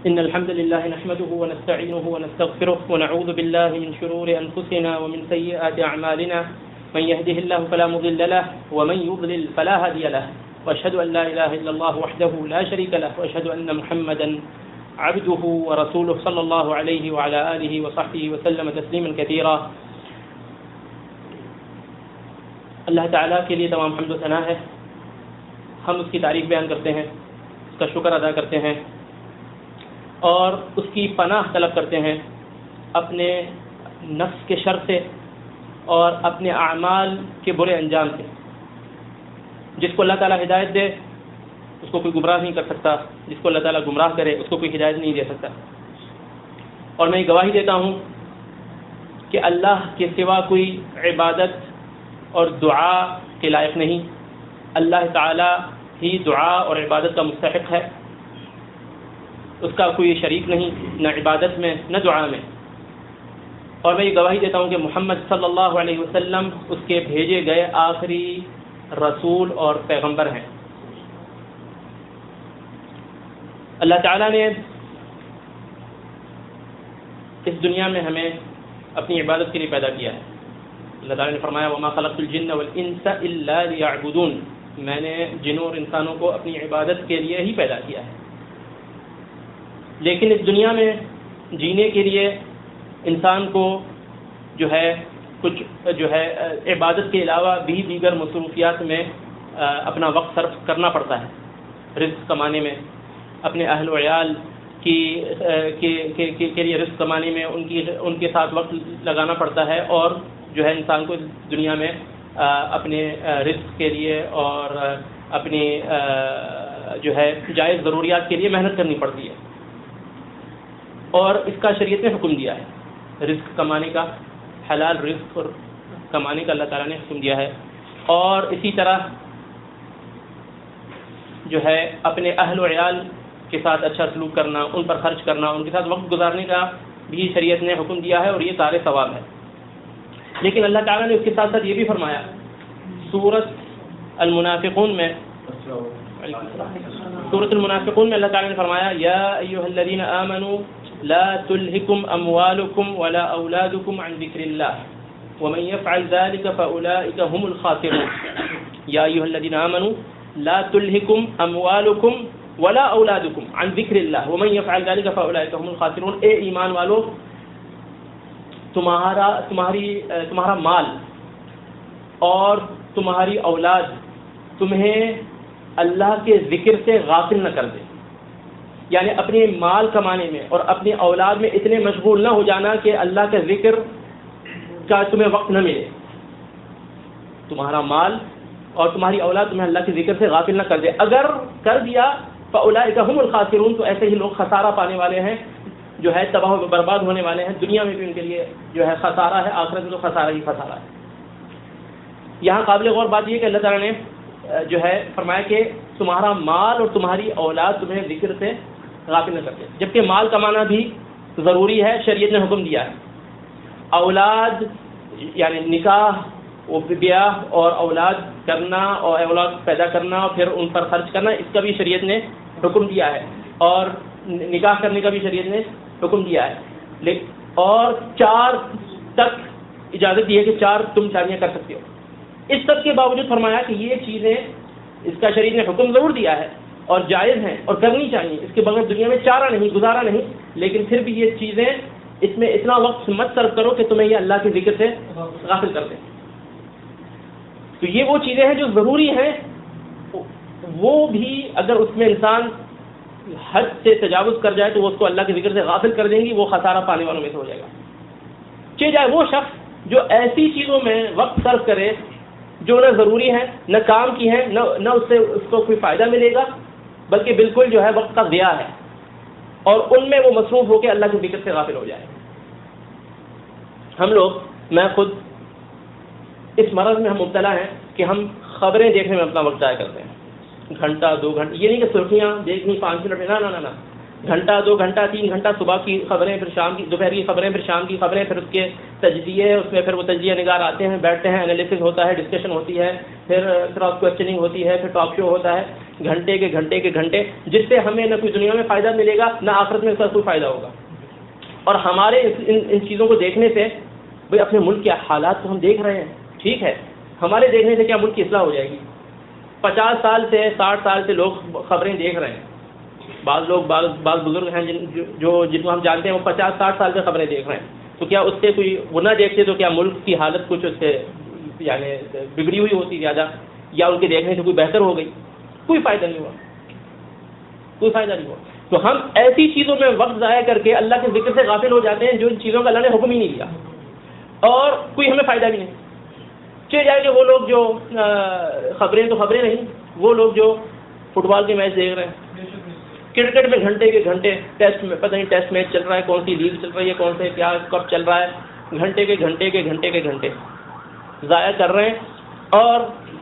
إن الحمد لله نحمده ونستعينه ونستغفره ونعوذ بالله من شرور أنفسنا ومن سيئات أعمالنا من يهده الله فلا مضل له ومن يضلل فلا هادي له وأشهد أن لا إله إلا الله وحده لا شريك له وأشهد أن محمدا عبده ورسوله صلى الله عليه وعلى آله وصحبه وسلم تسليما كثيرا. اللہ تعالیٰ کے لیے تمام حمد و ثنا ہے. ہم اس کی تعریف بیان کرتے ہیں, اس کا شکر ادا کرتے ہیں اور اس کی پناہ طلب کرتے ہیں اپنے نفس کے شر سے اور اپنے اعمال کے برے انجام سے. جس کو اللہ تعالیٰ ہدایت دے اس کو کوئی گمراہ نہیں کر سکتا, جس کو اللہ تعالیٰ گمراہ کرے اس کو کوئی ہدایت نہیں دے سکتا. اور میں گواہی دیتا ہوں کہ اللہ کے سوا کوئی عبادت اور دعا کے لائق نہیں. اللہ تعالیٰ ہی دعا اور عبادت کا مستحق ہے, اس کا کوئی شریک نہیں, نہ عبادت میں نہ دعا میں. اور میں یہ گواہی دیتا ہوں کہ محمد صلی اللہ علیہ وسلم اس کے بھیجے گئے آخری رسول اور پیغمبر ہیں. اللہ تعالیٰ نے اس دنیا میں ہمیں اپنی عبادت کے لیے پیدا کیا ہے. اللہ تعالیٰ نے فرمایا وما خلقت الجن والانس الا لیعبدون, میں نے جنوں اور انسانوں کو اپنی عبادت کے لیے ہی پیدا کیا ہے. لیکن اس دنیا میں جینے کے لیے انسان کو کچھ عبادت کے علاوہ بھی دیگر مصروفیات میں اپنا وقت صرف کرنا پڑتا ہے. رزق کمانے میں, اپنے اہل و عیال کے لیے رزق کمانے میں ان کے ساتھ وقت لگانا پڑتا ہے, اور انسان کو دنیا میں اپنے رزق کے لیے اور اپنی جائز ضروریات کے لیے محنت کرنی پڑتی ہے. اور اس کا شریعت نے حکم دیا ہے, رزق کمانے کا, حلال رزق کمانے کا اللہ تعالیٰ نے حکم دیا ہے. اور اسی طرح اپنے اہل و عیال کے ساتھ اچھا سلوک کرنا, ان پر خرچ کرنا, ان کے ساتھ وقت گزارنے کا بھی شریعت نے حکم دیا ہے, اور یہ کار ثواب ہے. لیکن اللہ تعالیٰ نے اس کے ساتھ ساتھ یہ بھی فرمایا سورۃ المنافقون میں اللہ تعالیٰ نے فرمایا یا ایھا الذین آمنوا لا تلہکم اموالکم ولا اولادکم عن ذکر اللہ ومن یفعل ذلک فاولئک هم الخاسرون. یا ایھا الذین آمنوا لا تلہکم اموالکم ولا اولادکم عن ذکر اللہ ومن یفعل ذلک فاولئک هم الخاسرون. اے ایمان والو, تمہارا مال اور تمہاری اولاد تمہیں اللہ کے ذکر سے غافل نہ کر دے. یعنی اپنے مال کمانے میں اور اپنی اولاد میں اتنے مشغول نہ ہو جانا کہ اللہ کے ذکر کا تمہیں وقت نہ ملے. تمہارا مال اور تمہاری اولاد تمہیں اللہ کے ذکر سے غافل نہ کر دے. اگر کر دیا فاولئک هم الخاسرون, تو ایسے ہی لوگ خسارہ پانے والے ہیں, تباہ و برباد ہونے والے ہیں. دنیا میں بھی ان کے لیے خسارہ ہے, آخرت میں تو خسارہ ہی خسارہ ہے. یہاں قابل غور بات یہ کہ اللہ تعالیٰ نے فرمایا کہ تمہارا مال اور تمہاری اولاد تمہیں ذکر سے غافل نہ کرتے, جبکہ مال کمانا بھی ضروری ہے, شریعت نے حکم دیا ہے. اولاد یعنی نکاح و بیاہ اور اولاد کرنا اور اولاد پیدا کرنا اور پھر ان پر خرچ کرنا, اس کا بھی شریعت نے حکم دیا ہے, اور نکاح کرنے کا بھی شریعت نے حکم دیا ہے. اور 4 تک اجازت دی ہے کہ 4 تم شادیاں کر سکتے ہو. اس سب کے باوجود فرمایا کہ یہ چیزیں اس کا شریعت نے حکم ضرور دیا ہے اور جائز ہیں اور کرنی چاہیے, اس کے بغیر دنیا میں چارہ نہیں, گزارا نہیں. لیکن پھر بھی یہ چیزیں اس میں اتنا وقت مت صرف کرو کہ تمہیں یہ اللہ کے ذکر سے غافل کر دیں. تو یہ وہ چیزیں ہیں جو ضروری ہیں, وہ بھی اگر اس میں انسان حد سے تجاوز کر جائے تو وہ اس کو اللہ کے ذکر سے غافل کر دیں گی, وہ خسارہ پانے والوں میں سے ہو جائے گا. چاہے جائے وہ شخص جو ایسی چیزوں میں وقت صرف کرے جو نہ ضروری ہیں, نہ کام کی ہیں, نہ اس سے اس کو کوئی فائدہ ملے گا, بلکہ بالکل وقت کا ضیاع ہے, اور ان میں وہ مصروف ہو کے اللہ کے ذکر سے غافل ہو جائے. ہم لوگ, میں خود اس مرض میں ہم مبتلا ہیں کہ ہم خبریں دیکھنے میں اپنا وقت ضائع کرتے ہیں. گھنٹہ 2 گھنٹے, یہ نہیں کہ سرخیاں دیکھنی 5 منٹ میں, نہ, گھنٹہ 2 گھنٹہ 3 گھنٹہ صبح کی خبریں, پھر شام کی, دوپہر کی خبریں, پھر شام کی خبریں, پھر اس کے تجزیے, اس میں پھر وہ تجزیہ نگار آتے ہیں, بیٹھتے ہیں, انالیسس ہوتا ہے, ڈسکشن ہوتی ہے, پھر کراس کوسچننگ ہوتی ہے, پھر ٹاک شو ہوتا ہے. گھنٹے کے گھنٹے کے گھنٹے، جس سے ہمیں نہ کوئی دنیا میں فائدہ ملے گا نہ آخرت میں اس کا کوئی فائدہ ہوگا. اور ہمارے ان چیزوں کو دیکھنے سے بھائی اپنے ملک کے حالات تو ہم دیکھ رہے ہیں، ٹھیک ہے، ہمارے دیکھنے سے کیا ملک کی اصلاح ہو جائے گی؟ 50 سال سے 60 سال سے لوگ خبریں دیکھ رہے ہیں. بعض بزرگ ہیں جن کو ہم جانتے ہیں وہ 50-60 سال سے خبریں دیکھ رہے ہیں. تو کیا اس سے کوئی وہ نہ دیکھتے تو کیا ملک کی حالت کچھ اس سے یعنی بگڑی ہوئی ہوتی زیادہ، یا ان کے دیکھنے سے کوئی بہتر ہو گئی؟ کوئی فائدہ نہیں ہوا، کوئی فائدہ نہیں ہوا. تو ہم ایسی چیزوں میں وقت ضائع کر کے اللہ کے ذکر سے غافل ہو جاتے ہیں جو ان چیزوں کا اللہ نے حکم ہی نہیں دیا، اور کوئی ہمیں فائدہ بھی نہیں. چلے جائے کہ وہ لوگ جو خبریں تو خبریں نہیں، وہ لوگ جو فٹ بال کے میچ دیکھ رہے ہیں، کرکٹ میں گھنٹے کے گھنٹے، ٹیسٹ میں پتہ نہیں ٹیسٹ میچ چل رہا ہے، کون سی لیگ چل رہی ہے، کون سے کیا کب چل رہا ہے، گھنٹے کے گھنٹے ضائع کر رہے ہیں. اور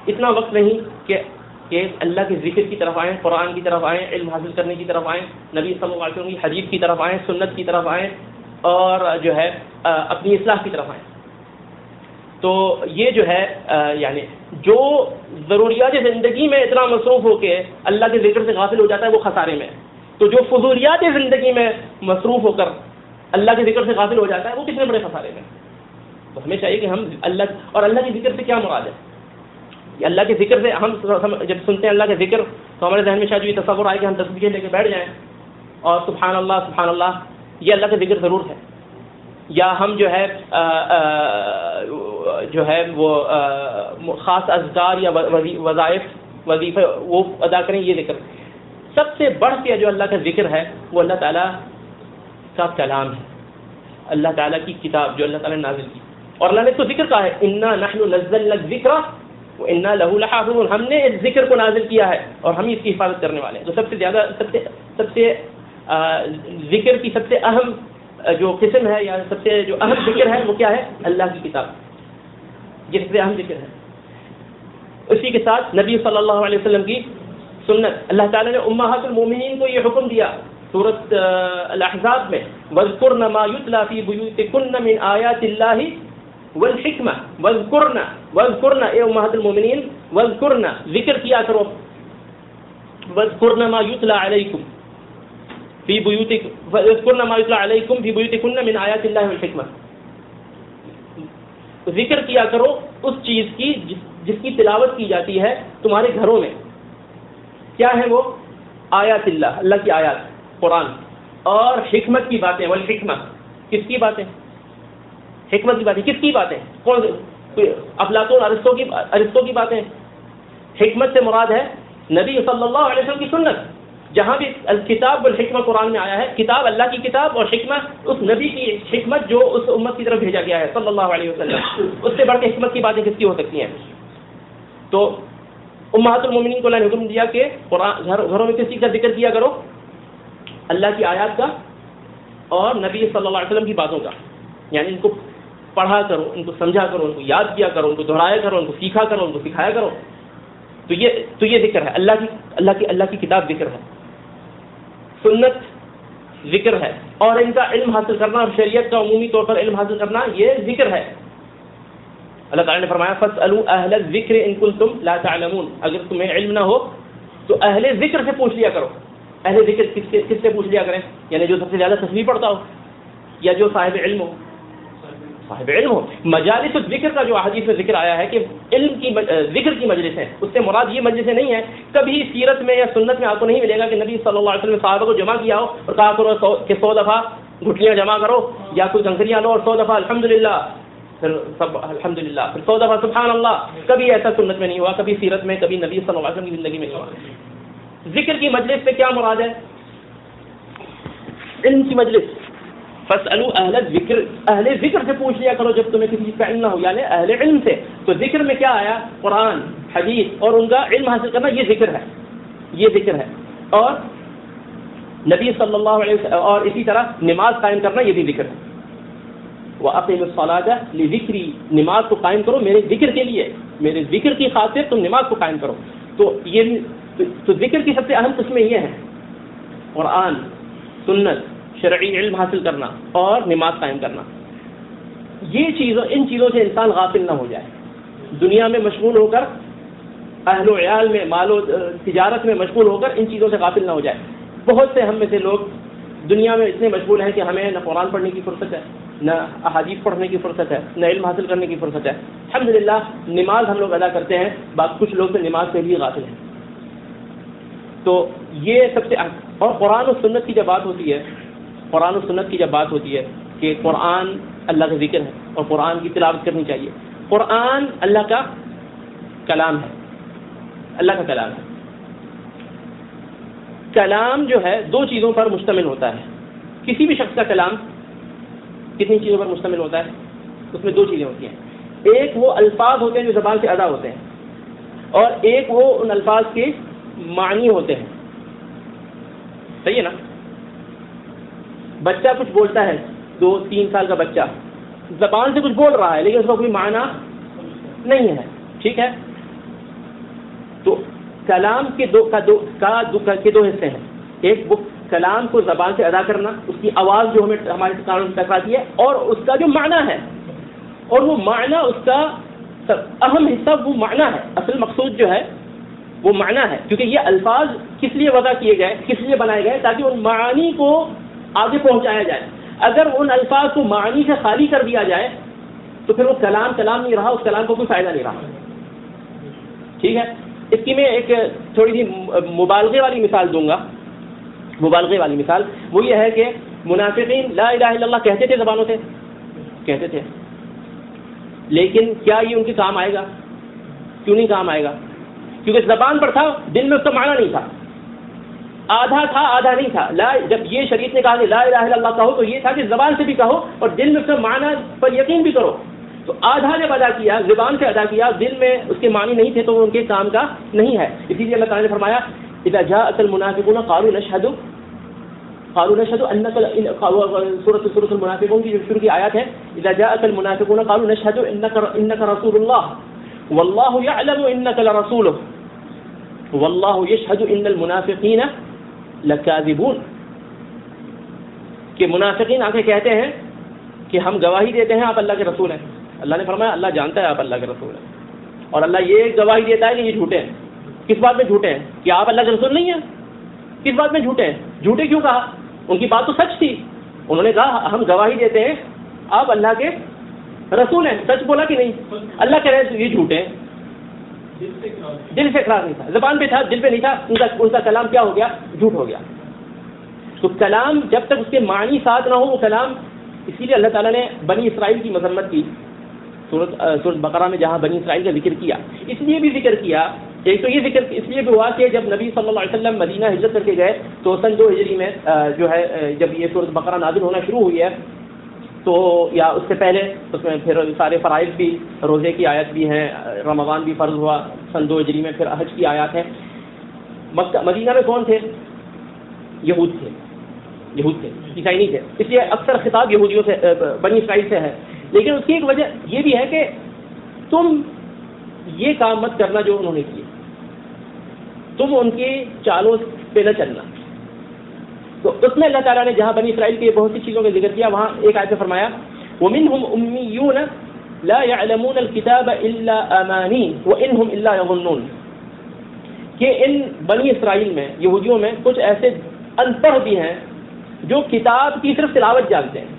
اتنا وقت نہیں کہ اللہ کے ذکر کی طرف آئیں، قرآن کی طرف آئیں، علم حاصل کرنے کی طرف آئیں، نبی صلی اللہ علیہ وسلم کی حدیث کی طرف آئیں، سنت کی طرف آئیں، اور جو ہے اپنی اصلاح کی طرف آئیں. تو یہ جو ہے یعنی جو ضروریات زندگی میں اتنا مصروف ہو کے اللہ کے ذکر سے غافل ہو جاتا ہے وہ خسارے میں ہے. تو جو فضولیات زندگی میں مصروف ہو کر اللہ کے ذکر سے غافل ہو جاتا ہے وہ کتنے بڑے خسارے میں. تو ہمیں چاہیے کہ ہم اللہ کے ذکر سے کیا مراد ہے. اللہ کے ذکر سے ہم جب سنتے ہیں اللہ کے ذکر تو ہمارے ذہن میں شاید یہ تصور آئے کہ ہم تسبیح لے کے بیٹھ جائیں اور سبحان اللہ یہ اللہ کا ذکر ضرور ہے، یا ہم جو ہے وہ خاص اذکار یا وظائف وظیفے وہ ادا کریں، یہ ذکر. سب سے بڑھ کے جو اللہ کا ذکر ہے وہ اللہ تعالیٰ کا کلام ہے، اللہ تعالیٰ کی کتاب جو اللہ تعالیٰ نے نازل کی. اور اللہ نے تو ذکر کہا ہے انا نحن نزلنا الذکر وانا له لحافظون، ہم نے اس ذکر کو نازل کیا ہے اور ہم اس کی حفاظت کرنے والے ہیں. تو سب سے ذکر کی سب سے اہم جو قسم ہے یا سب سے جو اہم ذکر ہے وہ کیا ہے؟ اللہ کی کتاب، یہ سب سے اہم ذکر ہے. اسی کے ساتھ نبی صلی اللہ علیہ وسلم کی سنت. اللہ تعالیٰ نے امہات المومنین کو یہ حکم دیا سورۃ الاحزاب میں وَاذْكُرْنَ مَا يُتْلَى فِي بُيُوتِكُنَّ مِنْ آيَاتِ اللَّهِ والحکمہ. وَاذْكُرْنَ اے امہات المومنین، وَاذْكُرْنَ ذکر کیا کرو، وَاذْكُرْنَ مَا يُتْلَى عَلَيْكُمْ فِي بُيُوتِكُمْ وَاذْكُرْنَ مَا يُتْلَى عَلَيْكُمْ فِي بُيُوتِكُنَّ مِنْ آيَاتِ اللَّهِ وَالْحِکمہ. ذکر کیا کرو اس چیز کی جس کی تلاوت کی جاتی ہے تمہارے گھروں میں. کیا ہے وہ؟ آیات اللہ، اللہ کی آیات، قرآن، اور حکمت کی باتیں. والحکمہ کس کی باتیں؟ حکمت کی باتیں. کس کی باتیں؟ کون؟ افلاطون ارسطو کی باتیں. حکمت سے مراد ہے نبی صلی اللہ علیہ وسلم کی سنت. جہاں بھی الکتاب والحکمہ قرآن میں آیا ہے، کتاب اللہ کی کتاب اور حکمت اس نبی کی حکمت جو اس امت کی طرف بھیجا گیا ہے صلی اللہ علیہ وسلم. اس سے بڑھ کے حکمت کی باتیں کس کی ہو سکتی ہیں؟ تو امہات المومنین کو اللہ نے حکم دیا کہ گھروں میں کس چیز کا ذکر کیا کرو؟ اللہ کی آیات کا اور نبی صلی اللہ علیہ وسلم کی باتوں کا. یعنی ان کو پڑھا کرو، ان کو سمجھا کرو، ان کو یاد کیا کرو، ان کو دہرایا کرو، ان کو سیکھا کرو، ان کو سکھایا کرو. تو یہ ذکر ہے. اللہ کی کتاب ذکر ہے، سنت ذکر ہے، اور ان کا علم حاصل کرنا اور شریعت کا عمومی طور پر علم حاصل کرنا یہ ذکر ہے. اللہ تعالیٰ نے فرمایا فَاسْأَلُوا أَهْلَ الذِّكْرِ إِن كُنتُمْ لَا تَعْلَمُونَ. اگر تمہیں علم نہ ہو تو اہل ذکر سے پوچھ لیا کرو. اہل ذکر کس سے پوچھ لیا کریں؟ یعنی جو سب سے زیادہ تسبیح پڑھتا ہو یا جو صاحب علم ہو. صاحب علم ہو. مجالس الذکر کا جو احادیث میں ذکر آیا ہے کہ علم کی ذکر کی مجلس ہے، اس سے مراد یہ مجلسیں نہیں ہے. کبھی سیرت میں یا سنت میں آپ کو نہیں ملے گا کہ نبی صلی اللہ علیہ وسلم نے صحابہ کو جمع کیا ہو اور کہا کرو کہ 100 دفعہ گھٹلیاں جمع کرو یا کوئی کنکریاں لو اور 100 دفعہ الحمدللہ، پھر سب الحمدللہ، پھر 100 دفعہ سبحان اللہ. کبھی ایسا سنت میں نہیں ہوا، کبھی سیرت میں، کبھی نبی صلی اللہ علیہ وسلم کی زندگی میں نہیں ہوا. ذکر کی مجلس سے کیا مراد ہے؟ علم کی مجلس. فَاسْأَلُوا أَهْلَ الذِّكْرِ، اہل ذکر سے پوچھ لیا کرو جب تمہیں کسی چیز کا علم نہ ہو، یعنی اہل علم سے. تو ذکر میں کیا آیا؟ قرآن، حدیث اور ان کا علم حاصل کرنا، یہ ذکر ہے، یہ ذکر ہے. اور نبی صلی اللہ علیہ وسلم اور اسی طرح نماز قائم کرنا یہ بھی ذکر ہے. وَأَقِيمُوا الصَّلَاةَ لِذِكْرِي، نماز کو قائم کرو میرے ذکر کے لیے، میرے ذکر کی خاطر تم نماز کو قائم کرو. تو ذکر کی سب سے اہم قسمیں یہ ہیں: قرآن، سنت، شرعی علم حاصل کرنا اور نماز قائم کرنا. ان چیزوں سے انسان غافل نہ ہو جائے، دنیا میں مشغول ہو کر اہل و عیال میں، مال و تجارت میں مشغول ہو کر ان چیزوں سے غافل نہ ہو جائے. بہت سے ہم میں سے لوگ دنیا میں اتنے مشغول ہیں کہ ہمیں نہ قرآن پڑھنے کی فرصت ہے، نہ احادیث پڑھنے کی فرصت ہے، نہ علم حاصل کرنے کی فرصت ہے. الحمدللہ نماز ہم لوگ ادا کرتے ہیں، کچھ لوگ تو نماز سے بھی غافل ہیں. تو یہ سب سے اور قرآن و سنت کی جب بات ہوتی ہے، قرآن و سنت کی جب بات ہوتی ہے کہ قرآن اللہ کا ذکر ہے اور قرآن کی تلاوت کرنی چاہیے. قرآن اللہ کا کلام ہے، اللہ کا کلام ہے. کلام جو ہے دو چیزوں پر مشتمل ہوتا ہے. کسی بھی شخص کا کلام کتنی چیزوں پر مشتمل ہوتا ہے؟ اس میں دو چیزیں ہوتی ہیں. ایک وہ الفاظ ہوتے ہیں جو زبان سے ادا ہوتے ہیں، اور ایک وہ ان الفاظ کے معنی ہوتے ہیں. صحیح ہے نا؟ بچہ کچھ بولتا ہے، 2-3 سال کا بچہ زبان سے کچھ بول رہا ہے لیکن اس کا کوئی معنی نہیں ہے. ٹھیک ہے؟ تو کلام کے دو حصے ہیں. ایک وہ کلام کو زبان سے ادا کرنا، اس کی آواز جو ہمارے کانوں میں ٹکراتی ہے، اور اس کا جو معنی ہے، اور وہ معنی اس کا اہم حصہ وہ معنی ہے. اصل مقصود جو ہے وہ معنی ہے، کیونکہ یہ الفاظ کس لیے وضع کیے گئے، کس لیے بنائے گئے؟ تاکہ ان معانی کو آگے پہنچایا جائے. اگر ان الفاظ کو معنی سے خالی کر دیا جائے تو پھر وہ کلام نہیں رہا، اس کلام کو کوئی فائدہ نہیں رہا. ٹھیک ہے؟ اس کی میں ایک تھوڑی سی مبالغے والی مثال دوں گا. مبالغے والی مثال وہ یہ ہے کہ منافقین لا الہ الا اللہ کہتے تھے، زبانوں سے کہتے تھے، لیکن کیا یہ ان کے کام آئے گا؟ کیوں نہیں کام آئے گا؟ کیونکہ زبان پر تھا، دل میں اس کا معنی نہیں تھا. آدھا تھا آدھا نہیں تھا. جب یہ شریعت نے کہا کہ لا الہ الا اللہ کہو تو یہ تھا کہ زبان سے بھی کہو اور دل میں اس کا معنی پر یقین بھی کرو. تو آدھا جب ادا کیا، زبان سے ادا کیا، دل میں اس کے معنی نہیں تھے، تو وہ ان کے کام کا نہیں ہے. اسی لیے اللہ تعالیٰ نے فرمایا اذا جاءك المنافقون قالوا نشهد انك سورۃ المنافقون کی جو شروع کی آیات ہے، اذا جاءك المنافقون قالوا نشهد انك رسول الله والله يعلم انك لرسوله والله يشهد ان المنافقين لكاذبون. کہ منافقین آ کے کہتے ہیں کہ ہم گواہی دیتے ہیں آپ اللہ کے رسول ہیں. اللہ نے فرمایا اللہ جانتا ہے آپ اللہ کے رسول ہیں، اور اللہ یہ گواہی دیتا ہے کہ یہ جھوٹے ہیں. کس بات میں جھوٹے ہیں؟ کہ آپ اللہ کے رسول نہیں ہیں. کس بات میں جھوٹے ہیں؟ جھوٹے کیوں کہا؟ ان کی بات تو سچ تھی. انہوں نے کہا ہم گواہی دیتے ہیں آپ اللہ کے رسول ہیں. سچ بولا کہ نہیں؟ اللہ کہہ رہے ہیں یہ جھوٹے ہیں. دل سے اقرار نہیں تھا، زبان پہ تھا، دل پہ نہیں تھا. ان کا کلام کیا ہو گیا؟ جھوٹ ہو گیا. تو کلام جب تک اس کے معنی ساتھ نہ ہو وہ کلام. اسی لیے اللہ تعالیٰ نے بنی اسرائیل کی مذمت کی سورۃ بقرہ میں، جہاں بنی اسرائیل کا ذکر کیا. اس لیے بھی ذکر کیا، ایک تو یہ ذکر اس لیے بھی ہوا کہ جب نبی صلی اللہ علیہ وسلم مدینہ ہجرت کر کے گئے تو سن 2 ہجری میں جو ہے جب یہ سورۃ بقرہ نازل ہونا شروع ہوئی ہے، تو یا اس سے پہلے اس میں پھر سارے فرائض بھی، روزے کی آیت بھی ہیں، رمضان بھی فرض ہوا سن 2 ہجری میں، پھر حج کی آیات ہیں. مدینہ میں کون تھے؟ یہود تھے، عیسائی نہیں تھے. اس لیے اکثر خطاب یہودیوں سے، بنی اسرائیل سے ہے. لیکن اس کی ایک وجہ یہ بھی ہے کہ تم یہ کام مت کرنا جو انہوں نے کیے، تم ان کی چالوں پہ نہ چلنا. تو اس میں اللہ تعالیٰ نے جہاں بنی اسرائیل کی بہت سی چیزوں کا ذکر کیا، وہاں ایک آیت میں فرمایا وَمِنْهُمْ أُمِّيُّونَ لَا يَعْلَمُونَ الْكِتَابَ إِلَّا أَمَانِي وَإِنْهُمْ إِلَّا يَظُنُّونَ. کہ ان بنی اسرائیل میں، یہودیوں میں کچھ ایسے ان پڑھ بھی ہیں جو کتاب کی صرف تلاوت جانتے ہیں،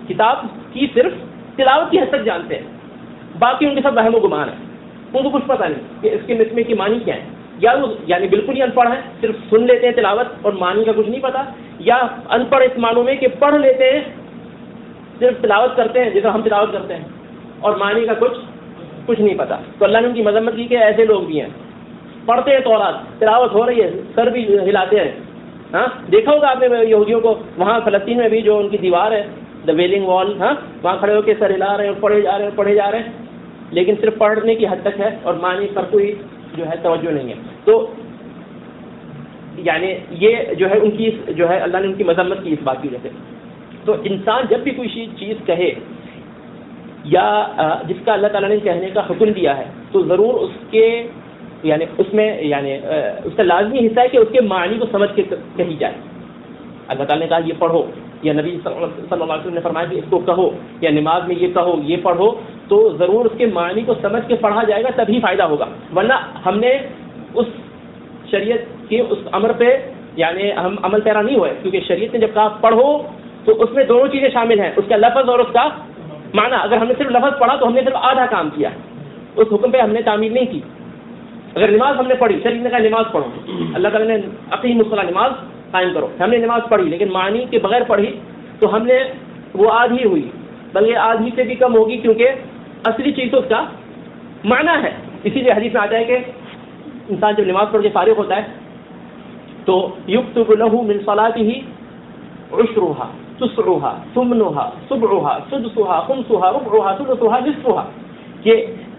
کتاب کی صرف تلاوت کی حد تک جانتے ہیں، باقی ان کے سب وہم و گمان ہے. ان کو کچھ پتہ نہیں کہ اس کے نسبے کی معنی کیا ہے. یا وہ یعنی بالکل ہی ان پڑھ ہیں، صرف سن لیتے ہیں تلاوت اور معنی کا کچھ نہیں پتا، یا ان پڑھ اس معنوں میں کہ پڑھ لیتے ہیں، صرف تلاوت کرتے ہیں جیسا ہم تلاوت کرتے ہیں، اور معنی کا کچھ نہیں پتا. تو اللہ نے ان کی مذمت کی کہ ایسے لوگ بھی ہیں، پڑھتے ہیں تورات، تلاوت ہو رہی ہے، سر بھی ہلاتے ہیں. ہاں دیکھا ہوگا آپ نے یہودیوں کو وہاں فلسطین میں بھی جو ان کی دیوار ہے، دا ویلنگ وال، ہاں وہاں کھڑے ہو کے سر ہلا رہے ہیں اور پڑھے جا رہے ہیں، لیکن صرف پڑھنے کی حد تک ہے اور معنی پر کوئی جو ہے توجہ نہیں ہے. تو یعنی یہ جو ہے ان کی جو ہے اللہ نے ان کی مذمت کی اس بات کی وجہ سے. تو انسان جب بھی کوئی چیز کہے یا جس کا اللہ تعالیٰ نے کہنے کا حکم دیا ہے تو ضرور اس کے یعنی اس میں یعنی اس کا لازمی حصہ ہے کہ اس کے معنی کو سمجھ کے کہی جائے. اللہ تعالیٰ نے کہا یہ پڑھو، یا نبی صلی اللہ علیہ وسلم نے فرمایا کہ اس کو کہو، یا نماز میں یہ کہو، یہ پڑھو، تو ضرور اس کے معنی کو سمجھ کے پڑھا جائے گا تبھی فائدہ ہوگا، ورنہ ہم نے اس شریعت کے اس امر پہ یعنی ہم عمل پیرا نہیں ہوئے، کیونکہ شریعت نے جب کہا پڑھو تو اس میں دونوں چیزیں شامل ہیں، اس کا لفظ اور اس کا معنی۔ اگر ہم نے صرف لفظ پڑھا تو ہم نے صرف آدھا کام کیا، اس حکم پہ ہم نے تعمیل نہیں کی۔ اگر نماز ہم نے پڑھی، شریعت نے کہا نماز پڑھو، اللہ تعالیٰ نے اقیموا الصلاۃ نماز قائم کرو، ہم نے نماز پڑھی لیکن معنی کے بغیر پڑھی تو ہم نے وہ آدھی ہوئی، بلکہ آدھی سے بھی کم ہوگی، کیونکہ اصلی چیز تو اس کا معنی ہے۔ اسی لیے حدیث میں آتا ہے کہ انسان جب نماز پڑھ کے فارغ ہوتا ہے تو یکتب له من صلاته عشرها تسعها ثمنها سبعها سدسها خمسها ربعها ثلثها نصفها، کہ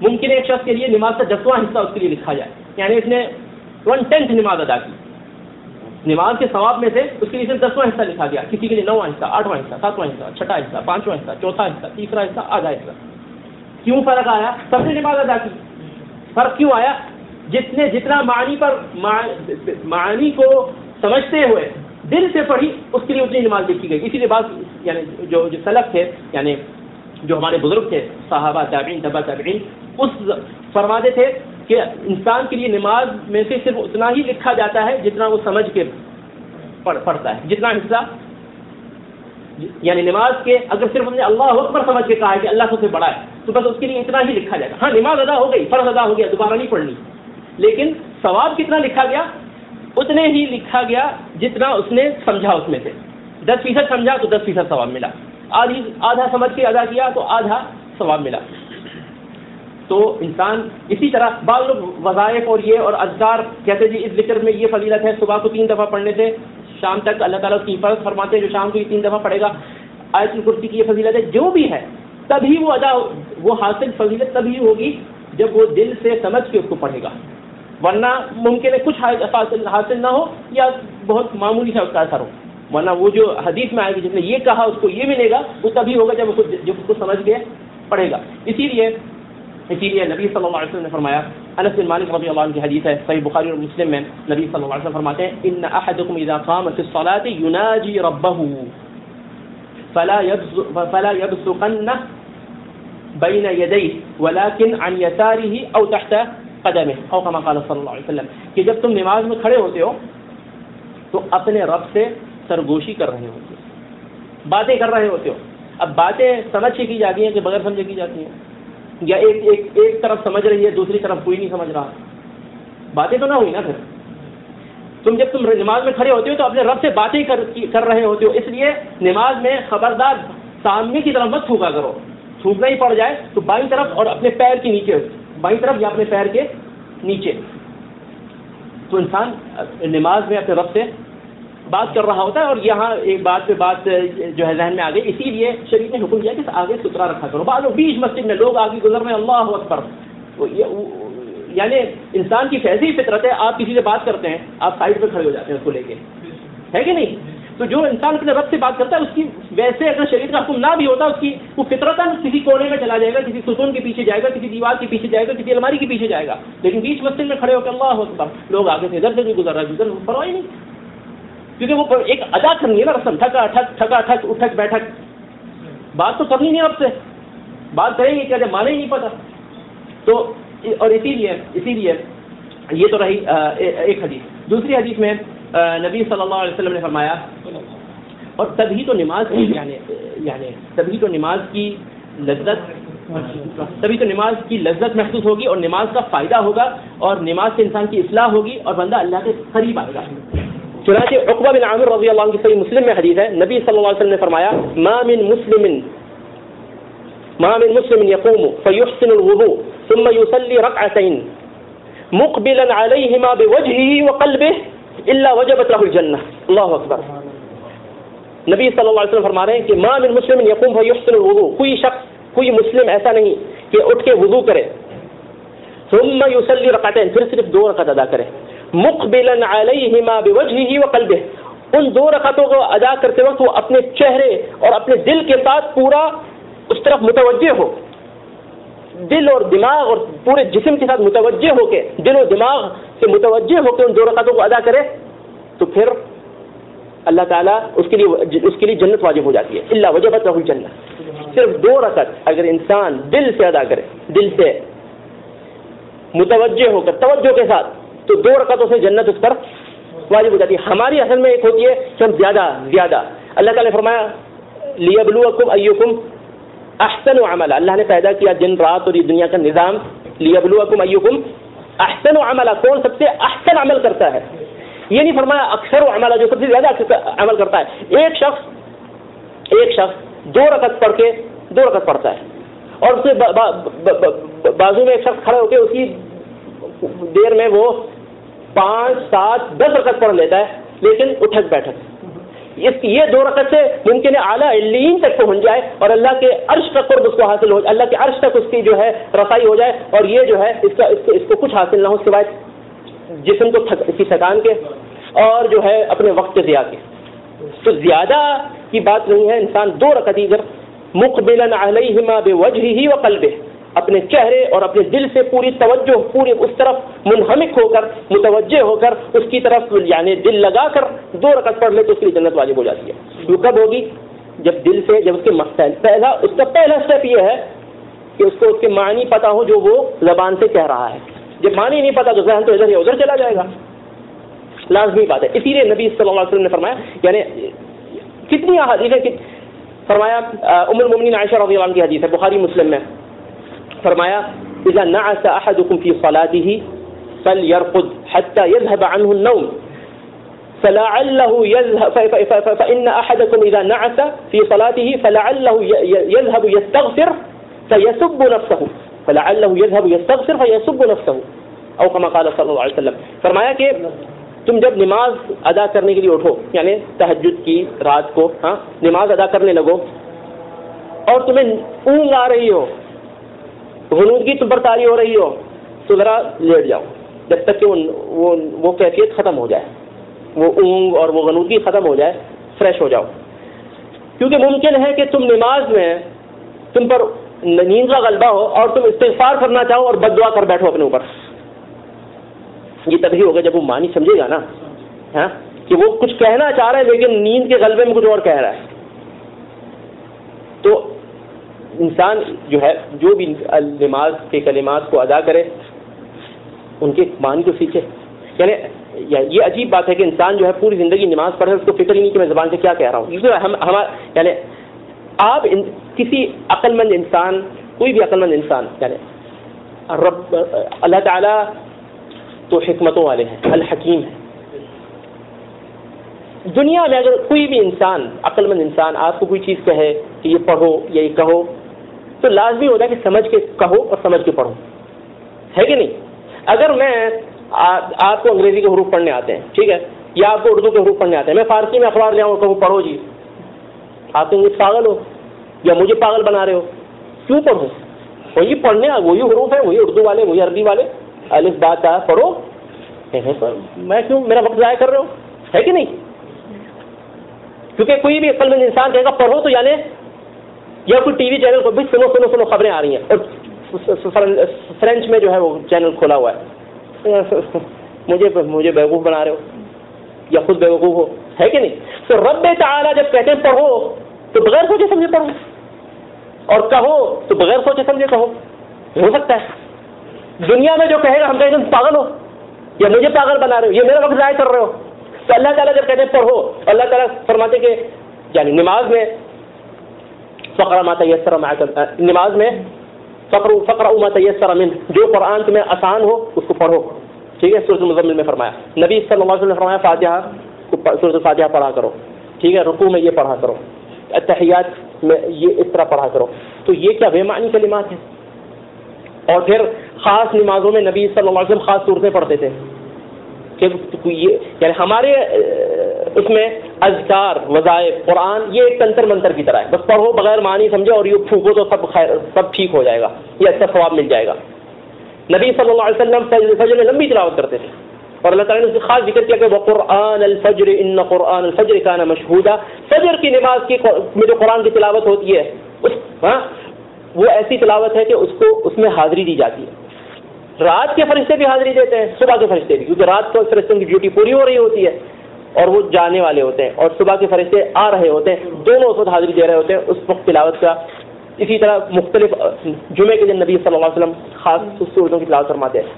ممکن ہے ایک شخص کے لیے نماز کا 10واں حصہ اس کے لیے لکھا جائے، یعنی اس نے 1/10 نماز ادا کی، نماز کے ثواب میں سے اس کے لیے صرف 10واں حصہ لکھا گیا، کسی کے لیے 9واں حصہ، 8واں حصہ، 7واں حصہ، 6واں حصہ، 5واں حصہ، 4تھا حصہ، تیسرا حصہ، آدھا حصہ۔ کیوں فرق آیا؟ سب نے نماز ادا کی۔ فرق کیوں آیا؟ جتنا معنی کو سمجھتے ہوئے دل سے پڑھی اس کے لیے اتنی نماز لکھی گئی۔ اسی لیے بات یعنی جو سلف تھے، یعنی جو ہمارے بزرگ تھے، صحابہ، تابعین، تبع تابعین، اس فرماتے تھے کہ انسان کے لیے نماز میں سے صرف اتنا ہی لکھا جاتا ہے جتنا وہ سمجھ کے پڑھتا ہے، جتنا حصہ، یعنی نماز کے اگر صرف ہم نے اللہ اکبر سمجھ کے کہا ہے کہ اللہ سب سے بڑا ہے تو بس اس کے لیے اتنا ہی لکھا جائے گا۔ ہاں نماز ادا ہو گئی، فرض ادا ہو گیا، دوبارہ نہیں پڑھنی، لیکن ثواب کتنا لکھا گیا؟ اتنے ہی لکھا گیا جتنا اس نے سمجھا، اس میں سے 10% سمجھا تو 10% ثواب ملا، آدھا سمجھ کے ادا کیا تو آدھا ثواب ملا۔ تو انسان اسی طرح بعض لوگ وظائف اور یہ اور اذکار کہتے جی اس ذکر میں یہ فضیلت ہے، صبح کو 3 دفعہ پڑھنے سے شام تک اللہ تعالیٰ کی حفاظت فرماتے ہیں، جو شام کو یہ 3 دفعہ پڑھے گا آیت الکرسی کی یہ فضیلت ہے، جو بھی ہے تبھی وہ حاصل فضیلت تبھی ہوگی جب وہ دل سے سمجھ کے اس کو پڑھے گا، ورنہ ممکن ہے کچھ حاصل نہ ہو یا بہت معمولی سا اس کا اثر ہو، ورنہ وہ جو حدیث میں آئے گی جس نے یہ کہا اس کو یہ ملے گا، وہ تبھی ہوگا جب اس کو سمجھ کے پڑھے گا۔ اسی لیے نبی صلی اللہ علیہ وسلم نے فرمایا، انس بن مالک رضی اللہ عنہ کی حدیث ہے صحیح بخاری اور مسلم میں، نبی صلی اللہ علیہ وسلم فرماتے ہیں ان احدکم اذا قام فی الصلاۃ یناجی ربه فلا يبصقن بین یدیہ ولكن عن یسارہ او تحت قدمه او كما قال صلی اللہ علیہ وسلم، کہ جب تم نماز میں کھڑے ہوتے ہو تو اپنے رب سے سرگوشی کر رہے ہوتے ہو، باتیں کر رہے ہوتے ہو۔ اب باتیں سمجھ کے کی جاتی ہیں کہ بغیر سمجھے کی جاتی ہیں، یا ایک طرف سمجھ رہی ہے دوسری طرف کوئی نہیں سمجھ رہا، باتیں تو نہ ہوئی نا۔ پھر جب تم نماز میں کھڑے ہوتے ہو تو اپنے رب سے باتیں کر رہے ہوتے ہو، اس لیے نماز میں خبردار سامنے کی طرف مت تھوکا کرو، تھوکنا ہی پڑ جائے تو بائیں طرف اور اپنے پیر کے نیچے، بائیں طرف یا اپنے پیر کے نیچے۔ تو انسان نماز میں اپنے رب سے بات کر رہا ہوتا ہے، اور یہاں ایک بات پہ بات جو ہے ذہن میں آ گئی، اسی لیے شریعت نے حکم دیا کہ آگے ستھرا رکھا کرو۔ بعض لوگ بیچ مسجد میں لوگ آگے گزر رہے ہیں، اللہ اکبر، یعنی انسان کی فیضی فطرت ہے، آپ کسی سے بات کرتے ہیں آپ سائڈ پہ کھڑے ہو جاتے ہیں اس کو لے کے، ہے کہ نہیں؟ تو جو انسان اپنے رب سے بات کرتا ہے اس کی ویسے اگر شریعت کا حکم نہ بھی ہوتا، اس کی وہ فطرتاً کسی کونے میں چلا جائے گا، کسی ستون کے پیچھے جائے گا، کسی دیوار کے پیچھے جائے گا، کسی الماری کے پیچھے جائے گا، لیکن بیچ مسجد میں کھڑے ہو کے اللہ اکبر، لوگ آگے سے ادھر سے بھی گزر رہا ہے، ادھر پرواہ ہی نہیں، کیونکہ وہ ایک ادا کرنی ہے نا رسم، ٹھکا ٹھک اٹھک بیٹھک، بات تو کرنی نہیں، رب سے بات کریں گے کیا جب مانے ہی نہیں پتا۔ تو اور اسی لیے یہ تو رہی ایک حدیث۔ دوسری حدیث میں نبی صلی اللہ علیہ وسلم نے فرمایا، اور تبھی تو نماز کی لذت محسوس ہوگی اور نماز کا فائدہ ہوگا، اور نماز سے انسان کی اصلاح ہوگی اور بندہ اللہ کے قریب آئے گا۔ چنانچہ عقبہ بن عامر رضی اللہ عنہ کی صحیح مسلم میں حدیث ہے، نبی صلی اللہ علیہ وسلم نے فرمایا ما من مسلم يقوم فيحسن الوضوء ثم يصلي ركعتين مقبلا عليهما بوجهه وقلبه الا وجبت له الجنة۔ اللہ اکبر۔ نبی صلی اللہ علیہ وسلم فرما رہے ہیں کہ ما من مسلم يقوم فيحسن الوضوء، کوئی مسلم ایسا نہیں کہ اٹھ کے وضو کرے، ثم يصلي ركعتين، پھر صرف 2 رکعت ادا کرے، مقبلا علیہما بوجهه وقلبه، ان 2 رکعتوں کو ادا کرتے وقت وہ اپنے چہرے اور اپنے دل کے ساتھ پورا اس طرف متوجہ ہو، دل اور دماغ اور پورے جسم کے ساتھ متوجہ ہو کے، دل و دماغ سے متوجہ ہو کے ان 2 رکعتوں کو ادا کرے، تو پھر اللہ تعالیٰ اس کے لیے جنت واجب ہو جاتی ہے، الا وجبت له الجنہ۔ صرف 2 رکعت اگر انسان دل سے ادا کرے، دل سے متوجہ ہو کر توجہ کے ساتھ، تو 2 رکعتوں سے جنت اس پر واجب ہو جاتی ہے. ہماری اصل میں ایک ہوتی ہے کہ ہم زیادہ اللہ تعالیٰ نے فرمایا لیبلوکم ایکم احسن عملا. اللہ نے پیدا کیا دن رات اور یہ دنیا کا نظام، لیبلوکم ایکم احسن عملا، کون سب سے احسن عمل کرتا ہے. یہ نہیں فرمایا اکثر عملا، جو سب سے زیادہ عمل کرتا ہے. ایک شخص 2 رکعت پڑھ کے 2 رکعت پڑھتا ہے، اور اس کے بازو میں ایک شخص کھڑا ہو کے اسی دیر میں وہ 5 7 10 رکعت پڑھ لیتا ہے، لیکن اٹھک بیٹھک. یہ 2 رکعت سے ممکن ہے اعلیٰ علیین تک پہنچ جائے اور اللہ کے عرش کا قرب اس کو حاصل ہو، اللہ کے عرش تک اس کی جو ہے رسائی ہو جائے، اور یہ جو ہے اس کو کچھ حاصل نہ ہو سوائے جسم کو اس کی تھکان کے اور جو ہے اپنے وقت کے ضیاع کے. تو زیادہ کی بات نہیں ہے. انسان 2 رکعت اگر مقبلا علیہما بوجہہ وقلبہ، اپنے چہرے اور اپنے دل سے پوری توجہ، پوری اس طرف منہمک ہو کر، متوجہ ہو کر، اس کی طرف یعنی دل لگا کر 2 رکعت پڑھ لے تو اس کے لیے جنت واجب ہو جاتی ہے. وہ کب ہوگی؟ جب دل سے، جب اس کے اس کا پہلا اسٹیپ یہ ہے کہ اس کو اس کے معنی پتہ ہو جو وہ زبان سے کہہ رہا ہے. جب معنی نہیں پتا تو ذہن تو ادھر یا ادھر چلا جائے گا، لازمی بات ہے. اسی لیے نبی صلی اللہ علیہ وسلم نے فرمایا، یعنی کتنی احادیث ہے کہ فرمایا، ام المؤمنین عائشہ رضی اللہ عنہا کی حدیث ہے بخاری مسلم میں، فرمایا اذا نعس احدكم في صلاته فليرقد حتى يذهب عنه النوم فلعله يذهب فإن أحدكم إذا نعس في صلاته فلعله يذهب يستغفر فيسب نفسه أو كما قال صلی اللہ علیہ وسلم. فرمایا کہ تم جب نماز ادا کرنے کے لیے اٹھو، یعنی تہجد کی رات کو نماز ادا کرنے لگو اور تمہیں اونگ آ رہی ہو، غنودگی تم پر طاری ہو رہی ہو، تو ذرا لیٹ جاؤ جب تک کہ وہ کیفیت ختم ہو جائے، وہ اونگ اور وہ غنودگی ختم ہو جائے، فریش ہو جاؤ. کیونکہ ممکن ہے کہ تم نماز میں تم پر نیند کا غلبہ ہو اور تم استغفار کرنا چاہو اور بد دعا کر بیٹھو اپنے اوپر. یہ تبھی ہوگا جب وہ معنی سمجھے گا نا کہ وہ کچھ کہنا چاہ رہا ہے لیکن نیند کے غلبے میں کچھ اور کہہ رہا ہے. تو انسان جو ہے جو بھی نماز کے کلمات کو ادا کرے ان کے معنی کو سیکھے. یعنی یہ عجیب بات ہے کہ انسان جو ہے پوری زندگی نماز پڑھے، اس کو فکر ہی نہیں کہ میں زبان سے کیا کہہ رہا ہوں. کیونکہ یعنی آپ کسی عقل مند انسان، کوئی بھی عقل مند انسان، یعنی رب اللہ تعالیٰ تو حکمتوں والے ہیں، الحکیم ہے. دنیا میں اگر کوئی بھی انسان، عقل مند انسان آپ کو کوئی چیز کہے کہ یہ پڑھو یا یہ کہو، تو لازمی ہوتا ہے کہ سمجھ کے کہو اور سمجھ کے پڑھو، ہے کہ نہیں؟ اگر میں آپ کو انگریزی کے حروف پڑھنے آتے ہیں، ٹھیک ہے، یا آپ کو اردو کے حروف پڑھنے آتے ہیں، میں فارسی میں اخبار لے آؤں اور کہوں پڑھو جی، آپ تو مجھے پاگل ہو یا مجھے پاگل بنا رہے ہو. کیوں پڑھو؟ وہی پڑھنے وہی حروف ہیں، وہی اردو والے، وہی عربی والے، الف با تا پڑھو. میں کیوں میرا وقت ضائع کر رہے ہو، ہے کہ نہیں؟ کیونکہ کوئی بھی عقل مند انسان کہے گا پڑھو تو یعنی یا کوئی ٹی وی چینل کو بھی سنو خبریں آ رہی ہیں اور فرینچ میں جو ہے وہ چینل کھولا ہوا ہے، مجھے بیوقوف بنا رہے ہو یا خود بیوقوف ہو، ہے کہ نہیں؟ تو رب تعالیٰ جب کہتے ہیں پڑھو تو بغیر سوچے سمجھے پڑھو، اور کہو تو بغیر سوچے سمجھے کہو. ہو سکتا ہے دنیا میں جو کہے گا ہم کہیں تم پاگل ہو یا مجھے پاگل بنا رہے ہو، یہ میرا وقت ضائع کر رہے ہو. تو اللہ تعالیٰ جب کہتے ہیں پڑھو، اللہ تعالیٰ فرماتے کہ یعنی نماز میں فقرہ ما تیسر معک، نماز میں فقرہ ما تیسر منہ، جو قرآن تمہیں آسان ہو اس کو پڑھو. ٹھیک ہے، سورۃ المزمل میں فرمایا، نبی صلی اللہ علیہ وسلم نے فرمایا فاتحہ، سورۃ الفاتحہ پڑھا کرو. ٹھیک ہے، رکوع میں یہ پڑھا کرو، اتحیات میں یہ اس طرح پڑھا کرو. تو یہ کیا بے معنی کلمات ہیں؟ اور پھر خاص نمازوں میں نبی صلی اللہ علیہ وسلم خاص صورتیں پڑھتے تھے کہ یہ یعنی ہمارے اس میں اذکار، وظائف، قرآن یہ ایک تنتر منتر کی طرح ہے، بس پڑھو بغیر معنی سمجھو اور یہ پھونکو تو سب ٹھیک ہو جائے گا، یہ اچھا ثواب مل جائے گا. نبی صلی اللہ علیہ وسلم فجر میں لمبی تلاوت کرتے تھے اور اللہ تعالیٰ نے اس کا خاص ذکر کیا کہ وقرآن الفجر ان قرآن الفجر کان مشہودا. فجر کی نماز میں جو قرآن کی تلاوت ہوتی ہے وہ ایسی تلاوت ہے کہ اس میں حاضری دی جاتی ہے. رات کے فرشتے بھی حاضری دیتے ہیں، صبح کے فرشتے بھی، کیونکہ رات کو فرشتوں کی ڈیوٹی پوری ہو رہی ہوتی ہے اور وہ جانے والے ہوتے ہیں، اور صبح کے فرشتے آ رہے ہوتے ہیں، دونوں اس وقت حاضری دے رہے ہوتے ہیں اس وقت تلاوت کا. اسی طرح مختلف جمعے کے دن نبی صلی اللہ علیہ وسلم خاص صورتوں کی تلاوت فرماتے ہیں.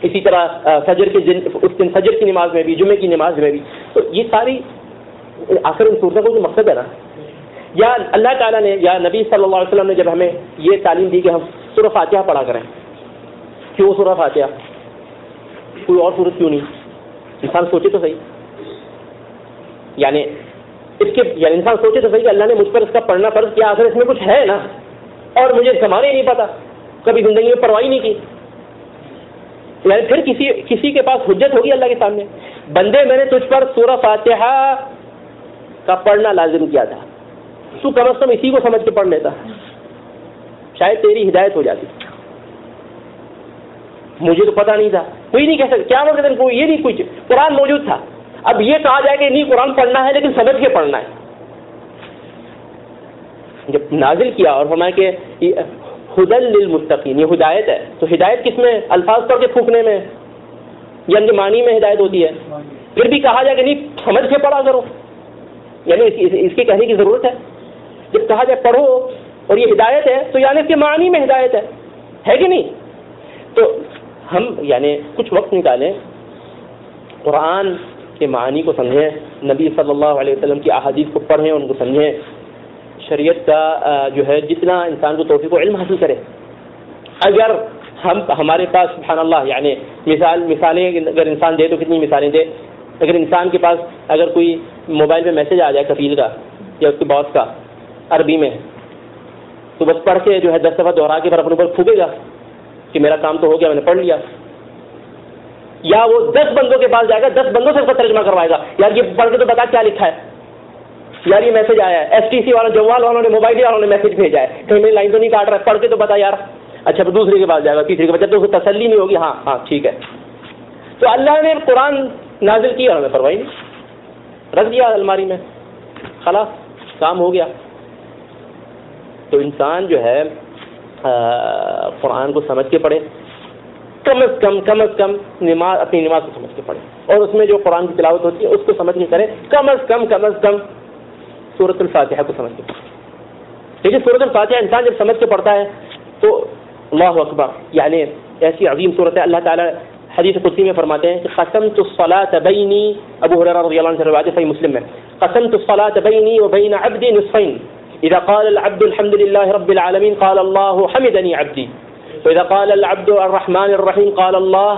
اسی طرح فجر کے دن اس دن فجر کی نماز میں بھی, جمعے کی نماز میں بھی. تو یہ ساری آخر ان صورتوں کا جو مقصد ہے نا, یا اللہ تعالیٰ نے یا نبی صلی اللہ علیہ وسلم نے جب ہمیں یہ تعلیم دی کہ ہم سورہ فاتحہ پڑھا کریں, کیوں سورہ فاتحہ, کوئی اور صورت کیوں نہیں؟ انسان سوچے تو صحیح, یعنی اس کے یعنی انسان سوچے تو صحیح کہ اللہ نے مجھ پر اس کا پڑھنا فرض کیا, آخر اس میں کچھ ہے نا, اور مجھے زمانے ہی نہیں پتا, کبھی زندگی میں پرواہ نہیں کی. یعنی پھر کسی کے پاس حجت ہوگی اللہ کے سامنے, بندے میں نے تجھ پر سورہ فاتحہ کا پڑھنا لازم کیا تھا, تو کم از کم اسی کو سمجھ کے پڑھ لیتا, شاید تیری ہدایت ہو جاتی. مجھے تو پتا نہیں تھا, کوئی نہیں کہہ سکتا کیا مطلب ہے, کوئی یہ نہیں, کوئی قرآن موجود تھا. اب یہ کہا جائے کہ نہیں قرآن پڑھنا ہے لیکن سمجھ کے پڑھنا ہے. جب نازل کیا اور فرمایا کہ ہدل للمتقین, یہ ہدایت ہے, تو ہدایت کس میں؟ الفاظ پڑھ کے پھونکنے میں یا ان کے معنی میں ہدایت ہوتی ہے. پھر بھی کہا جائے کہ نہیں سمجھ کے پڑھا کرو, یعنی اس کے کہنے کی ضرورت ہے. جب کہا جائے پڑھو اور یہ ہدایت ہے تو یعنی اس کے معنی میں ہدایت ہے کہ نہیں؟ تو ہم یعنی کچھ وقت نکالیں, قرآن کے معنی کو سمجھیں, نبی صلی اللہ علیہ وسلم کی احادیث کو پڑھیں, ان کو سمجھیں, شریعت کا جو ہے جتنا انسان کو توفیق و علم حاصل کرے. اگر ہمارے پاس سبحان اللہ یعنی مثالیں اگر انسان دے تو کتنی مثالیں دے. اگر انسان کے پاس اگر کوئی موبائل پہ میسج آ جائے کفیل کا یا اس کے باس کا عربی میں, تو بس پڑھ کے جو ہے 10 دفعہ دوہرا کے پھر اپنے اوپر پھونکے گا کہ میرا کام تو ہو گیا, میں نے پڑھ لیا. یا وہ 10 بندوں کے پاس جائے گا, 10 بندوں سے اس کا ترجمہ کروائے گا, یار یہ پڑھ کے تو بتا کیا لکھا ہے, یار یہ میسج آیا ہے, STC والوں جوال والوں نے موبائل والوں نے میسج بھیجا ہے, کہیں میری لائن تو نہیں کاٹ رہا ہے, پڑھ کے تو بتا یار. اچھا پھر دوسرے کے پاس جائے گا, تیسرے کے پاس, جب تو اس کو تسلی نہیں ہوگی ہاں ٹھیک ہے. تو اللہ نے قرآن نازل کیا, ہمیں پرواہی نہیں, رکھ دیا الماری میں, خلاص کام ہو گیا. تو انسان جو ہے قرآن کو سمجھ کے پڑھے, کم از کم نماز اپنی نماز کو سمجھ کے پڑھے, اور اس میں جو قرآن کی تلاوت ہوتی ہے اس کو سمجھ کے کرے. کم از کم سورۃ الفاتحہ کو سمجھ کے پڑھے. لیکن سورۃ الفاتحہ انسان جب سمجھ کے پڑھتا ہے تو اللہ اکبر, یعنی ایسی عظیم صورت ہے. اللہ تعالیٰ حدیث قدسی میں فرماتے ہیں کہ قسمت الصلاۃ بینی, ابو ہریرہ رضی اللہ عنہ سے روایت ہے صحیح مسلم میں, قسمت الصلاۃ بینی وبین عبدی نصفین, اذا قال العبد الحمد للہ رب العالمین قال اللہ حمدنی عبدی, وإذا قال العبد الرحمن الرحيم قال الله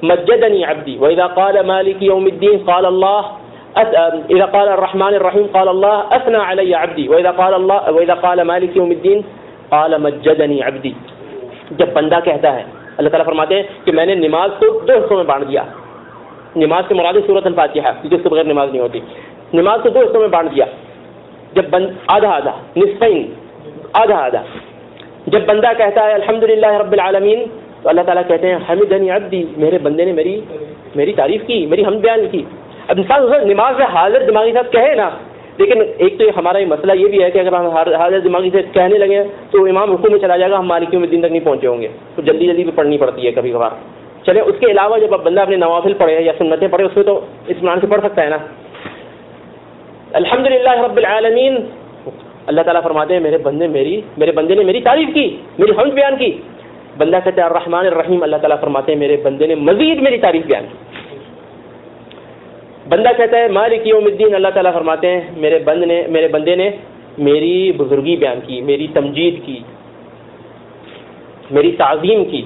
مجدني عبدي, وإذا قال مالك يوم الدين قال الله إذا قال الرحمن الرحيم قال الله أثنى علي عبدي, وإذا قال مالك يوم الدين قال مجدني عبدي. جب بندہ کہتا ہے, اللہ تعالیٰ فرماتے ہیں کہ میں نے نماز کو 2 حصوں میں بانٹ دیا. نماز سے مراد سورۃ الفاتحہ کیونکہ اس کے بغیر نماز نہیں ہوتی. نماز کو 2 حصوں میں بانٹ دیا, جب آدھا نصفین, آدھا. جب بندہ کہتا ہے الحمدللہ رب العالمین تو اللہ تعالیٰ کہتے ہیں حمدنی عبدی, میرے بندے نے میری تعریف کی, میری حمد بیان کی. اب انسان نماز میں حاضر دماغی ساتھ کہے نا, لیکن ایک تو ہمارا یہ مسئلہ یہ بھی ہے کہ اگر ہم حاضر دماغی سے کہنے لگے تو امام رکوع میں چلا جائے گا, ہم مالک یوم الدین تک نہیں پہنچے ہوں گے, تو جلدی بھی پڑھنی پڑتی ہے کبھی کبھار. چلے اس کے علاوہ جب بندہ اپنے نوافل پڑھے یا سنتیں پڑھے اس میں تو اطمینان سے پڑھ سکتا ہے نا. الحمدللہ رب العالمین, اللہ تعالیٰ فرماتے ہیں میرے بندے نے میری تعریف کی, میری حمد بیان کی. بندہ کہتا ہے الرحمن الرحیم, اللہ تعالیٰ فرماتے ہیں میرے بندے نے مزید میری تعریف بیان کی. بندہ کہتا ہے مالک یوم الدین, اللہ تعالیٰ فرماتے ہیں میرے بندے نے میری بزرگی بیان کی, میری تمجید کی, میری تعظیم کی.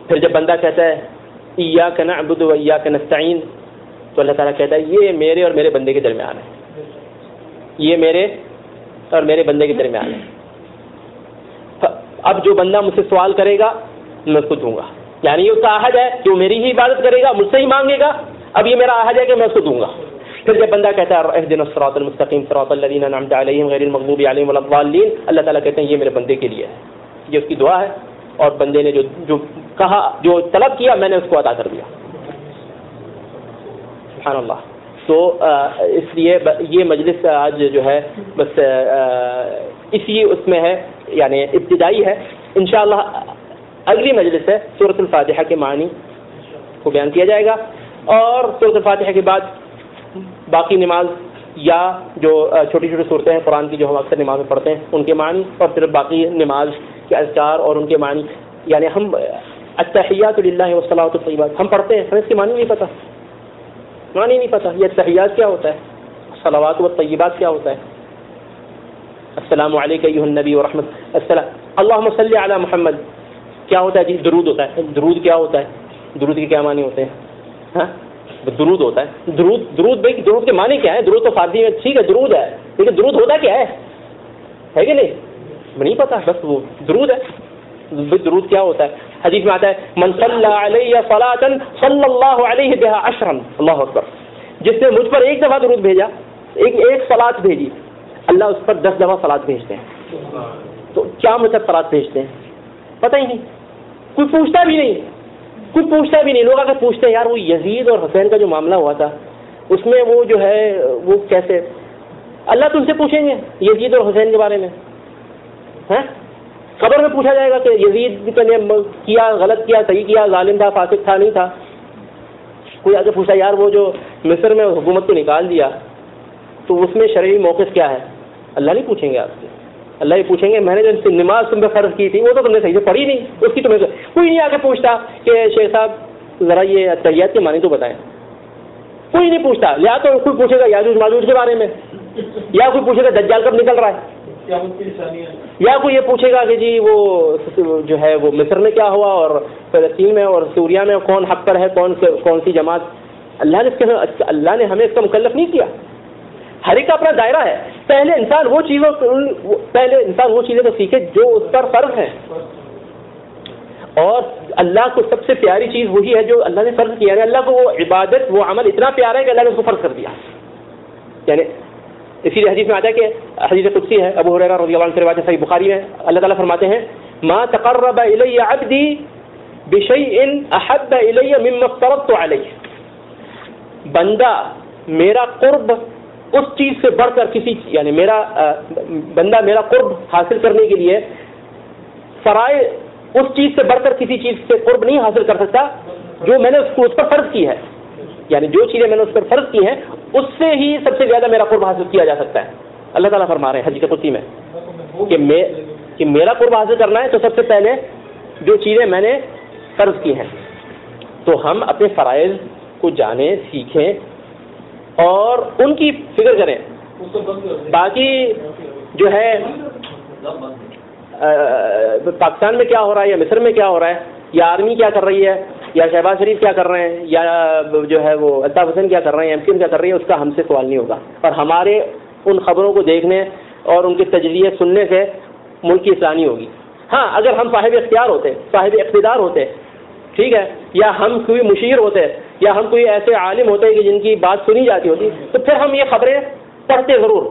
پھر جب بندہ کہتا ہے ایاک نعبد و ایاک نستعین, تو اللہ تعالیٰ کہتا ہے یہ میرے اور میرے بندے کے درمیان ہے, یہ میرے اور میرے بندے کے درمیان ہے. اب جو بندہ مجھ سے سوال کرے گا میں اس کو دوں گا, یعنی یہ اس کا عہد ہے کہ وہ میری ہی عبادت کرے گا, مجھ سے ہی مانگے گا. اب یہ میرا عہد ہے کہ میں اس کو دوں گا. پھر جب بندہ کہتا ہے اہدنا الصراط المستقیم صراط الذین انعمت علیہم غیر المغضوب علیہم ولا الضالین, اللہ تعالیٰ کہتے ہیں یہ میرے بندے کے لیے ہے, یہ اس کی دعا ہے, اور بندے نے جو کہا, جو طلب کیا, میں نے اس کو عطا کر دیا. سبحان اللہ. تو اس لیے یہ مجلس آج جو ہے بس اسی اس میں ہے, یعنی ابتدائی ہے. انشاءاللہ اگلی مجلس ہے سورۃ الفاتحہ کے معنی کو بیان کیا جائے گا, اور سورۃ الفاتحہ کے بعد باقی نماز یا جو چھوٹی چھوٹی صورتیں ہیں قرآن کی جو ہم اکثر نماز میں پڑھتے ہیں ان کے معنی، اور پھر باقی نماز کے اذکار اور ان کے معنی. یعنی ہم التحیات للہ والصلوات الطیبات ہم پڑھتے ہیں، ہمیں اس کے معنی نہیں پتہ، معنی نہیں پتہ. یہ التحیات کیا ہوتا ہے، صلوات والطیبات کیا ہوتا ہے، السلام علیک ایھا النبی ورحمۃ السلام، اللہم صلی علی محمد کیا ہوتا ہے جی؟ درود ہوتا ہے. درود کیا ہوتا ہے؟ درود کے کیا معنی ہوتے ہیں؟ ہاں درود ہوتا ہے. درود بھائی درود کے معنی کیا ہے؟ درود تو فارسی میں ٹھیک ہے درود ہے، لیکن درود ہوتا کیا ہے کہ نہیں؟ نہیں پتا، بس وہ درود ہے. درود کیا ہوتا ہے؟ حدیث میں آتا ہے من صلی علیہ صلاۃ صلی اللہ علیہ بہا عشرا، اللہ اکبر، جس نے مجھ پر ایک دفعہ درود بھیجا، ایک صلاۃ بھیجی، اللہ اس پر 10 دفعہ صلاۃ بھیجتے ہیں. تو کیا مطلب صلاۃ بھیجتے ہیں؟ پتہ ہی نہیں، کوئی پوچھتا بھی نہیں، کوئی پوچھتا بھی نہیں. لوگ اگر پوچھتے ہیں یار وہ یزید اور حسین کا جو معاملہ ہوا تھا اس میں وہ جو ہے وہ کیسے، اللہ تم سے پوچھیں گے یزید اور حسین کے بارے میں؟ خبر میں پوچھا جائے گا کہ یزید نے کیا، غلط کیا، صحیح کیا، ظالم تھا، فاسق تھا، نہیں تھا؟ کوئی آگے پوچھا یار وہ جو مصر میں حکومت کو نکال دیا تو اس میں شرعی موقف کیا ہے؟ اللہ نہیں پوچھیں گے آپ سے، اللہ یہ پوچھیں گے میں نے جو نماز تم پہ فرض کی تھی وہ تو تم نے صحیح سے پڑھی نہیں، اس کی تمہیں کوئی نہیں آگے پوچھتا کہ شیخ صاحب ذرا یہ التحیات کے معنی تو بتائیں. کوئی نہیں پوچھتا. یا تو کوئی پوچھے گا یاجوج ماجوج کے بارے میں، یا کوئی پوچھے گا دجال کب نکل رہا ہے، یا کوئی یہ پوچھے گا کہ جی وہ جو ہے وہ مصر میں کیا ہوا اور فلسطین میں اور سوریا میں کون حق پر ہے، کون سی جماعت. اللہ نے ہمیں اس کا مکلف نہیں کیا. ہر ایک کا اپنا دائرہ ہے. پہلے انسان وہ چیزیں تو سیکھے جو اس پر فرض ہیں، اور اللہ کو سب سے پیاری چیز وہی ہے جو اللہ نے فرض کیا ہے. اللہ کو وہ عبادت، وہ عمل اتنا پیارا ہے کہ اللہ نے اس کو فرض کر دیا. یعنی اسی لیے حدیث میں آتا ہے کہ حدیث قدسی ہے، ابو ہریرہ رضی اللہ عنہ سے روایت ہے، صحیح بخاری میں، اللہ تعالیٰ فرماتے ہیں ما تقرب الی عبدی بشیء احب الی مما افترضت علیہ. بندہ میرا قرب اس چیز سے بڑھ کر کسی، یعنی بندہ میرا قرب حاصل کرنے کے لیے فرائض، اس چیز سے بڑھ کر کسی چیز سے قرب نہیں حاصل کر سکتا جو میں نے اس پر فرض کی ہے. یعنی جو چیزیں میں نے اس پر فرض کی ہیں اس سے ہی سب سے زیادہ میرا قرب حاصل کیا جا سکتا ہے. اللہ تعالیٰ فرما رہے ہیں حدیث قدسی میں کہ میرا قرب حاصل کرنا ہے تو سب سے پہلے جو چیزیں میں نے فرض کی ہیں. تو ہم اپنے فرائض کو جانیں، سیکھیں اور ان کی فکر کریں. باقی جو ہے پاکستان میں کیا ہو رہا ہے یا مصر میں کیا ہو رہا ہے یا آرمی کیا کر رہی ہے یا شہباز شریف کیا کر رہے ہیں یا جو ہے وہ الطاف حسین کیا کر رہے ہیں، MQM کیا کر رہی ہے، اس کا ہم سے سوال نہیں ہوگا. اور ہمارے ان خبروں کو دیکھنے اور ان کی تجزیے سننے سے ملک کی اصلاح نہیں ہوگی. ہاں اگر ہم صاحب اختیار ہوتے، صاحب اقتدار ہوتے، ٹھیک ہے، یا ہم کوئی مشیر ہوتے یا ہم کوئی ایسے عالم ہوتے کہ جن کی بات سنی جاتی ہوتی تو پھر ہم یہ خبریں پڑھتے ضرور،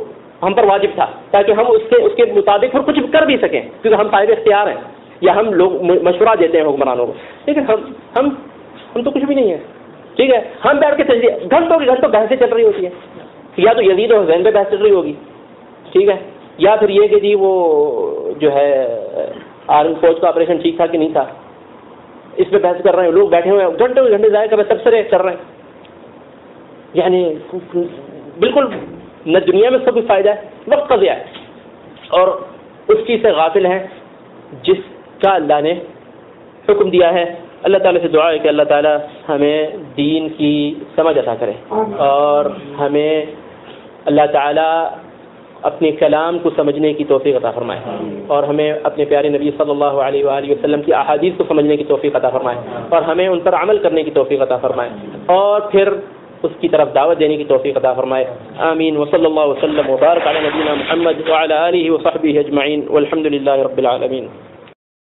ہم پر واجب تھا تاکہ ہم اس کے مطابق پھر کچھ کر بھی سکیں کیونکہ ہم صاحب اختیار ہیں یا ہم لوگ مشورہ دیتے ہیں حکمرانوں کو. لیکن ہم تو کچھ بھی نہیں ہے. ٹھیک ہے، ہم بیٹھ کے تجزیہ گھنٹوں کی گھنٹوں بحثیں چل رہی ہوتی ہیں، یا تو یزید اور حسین پہ بحث چل رہی ہوگی، ٹھیک ہے، یا پھر یہ کہ جی وہ جو ہے آرمی فوج کا آپریشن ٹھیک تھا کہ نہیں تھا، اس پہ بحث کر رہے ہیں. لوگ بیٹھے ہوئے ہیں گھنٹوں کے گھنٹے ضائع کر رہے ہیں، تبصرے کر رہے ہیں. یعنی بالکل نہ دنیا میں سب کچھ فائدہ ہے، وقت کا ضیاع ہے، اور اس چیز سے غافل ہیں جس کا اللہ نے حکم دیا ہے. اللہ تعالیٰ سے دعا ہے کہ اللہ تعالیٰ ہمیں دین کی سمجھ عطا کرے اور ہمیں اللہ تعالیٰ اپنے کلام کو سمجھنے کی توفیق عطا فرمائے اور ہمیں اپنے پیارے نبی صلی اللہ علیہ وآلہ وسلم کی احادیث کو سمجھنے کی توفیق عطا فرمائے اور ہمیں ان پر عمل کرنے کی توفیق عطا فرمائے اور پھر اس کی طرف دعوت دینے کی توفیق عطا فرمائے. آمین. وصلی اللہ وسلم وبارک علی نبینا محمد وعلی آلہ وصحبہ اجمعین والحمد للہ رب العالمین.